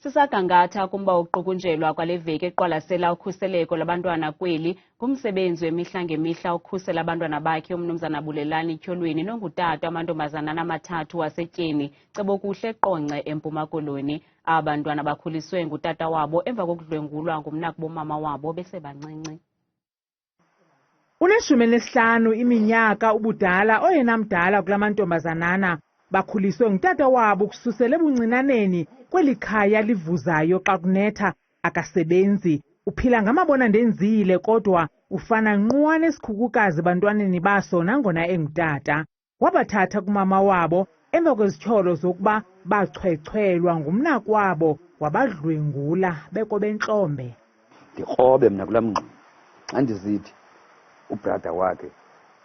Sisagangatha kumba uqukunjelwa kwale veki eqwalasela ukhuseleko labantwana kweli ngumsebenzi wemihla ngemihla ukukhusela abantwana bakhe umnumzana Bulelani Tyholweni nongutata wamantombazanana amathathu waseTyeni cebu kuhle eQonce eMpuma Koloni. Abantwana bakhuliswe ngutata wabo emva kokudlwengulwa ngumnak'bomama wabo besebancinci. U15 iminyaka ubudala oyena mdala kula mantombazanana bakhuliswe ngutata wabo kususela ebuncinaneni kweli khaya livuzayo xa kunetha, akasebenzi, uphila ngamabona ndenzile kodwa ufana nqwa nesikhukukazi bantwaneni baso nangona engutata. Wabathatha kumama wabo emva kwezityholo zokuba bachwechwelwa ngumnakwabo wabadlwengula beko bentlombe. Ndikrobe mna kula mngxuma xa ndisithi ubrada wakhe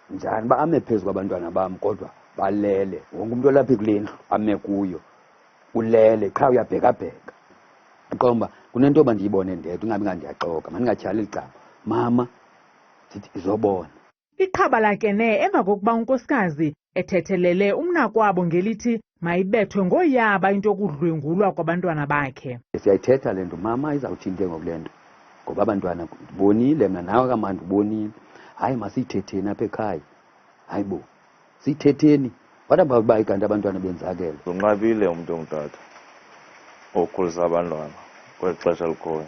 njani ba ame phezu kwabantwana bam kodwa balele, wonke umuntu olapha kule ndlu ame kuyo ulele qha uyabhekabheka. Qomba kunento yoba ndiyibone ndedwa ingabi ngandiyaxoka mandingatyhali licala mama ndithi izobona. Iqhaba lakhe ne emva kokuba unkosikazi ethethelele umnakwabo ngelithi mayibethwe ngoyaba into yokudlwengulwa kwabantwana bakhe. Siyayithetha le nto mama izawuthini ke ngoku le nto ngoba abantwana ndibonile mna nawe kamandi ubonile. Hayi masiyithetheni apha ekhaya, hayi bo siyithetheni. What about uba ikanti abantwana benzakele? Unqabile umntu ongutata okhulisa abantwana kweli xesha likhoyo.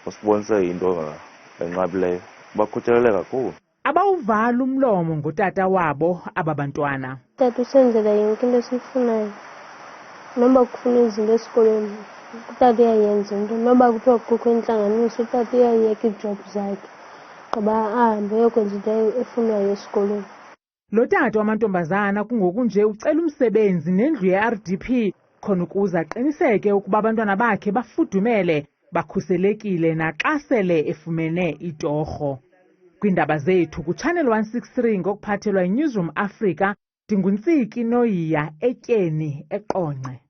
Usibonise into enqabileyo, bakhuthelele kakhulu. Abawuvala umlomo ngutata wabo aba bantwana. Tata usenzela yonke into esiyifunayo. Noba kufuna izinto esikolweni, utata uyayenza into. Noba kuthiwa kukho intlanganiso, utata uyayeka iijob zakhe gqiba ahambe ayokwenza into efunwayo esikolweni. Lo tata wamantombazana kungoku nje ucela umsebenzi nendlu ye-RDP khona ukuze aqiniseke ukuba abantwana bakhe bafudumele, bakhuselekile naxa sele efumene itorho. Kwiindaba zethu kuChannel 163 ngokuphathelwa yiNewsroom Africa, ndinguntsiki Noyiya eTyeni eQonce.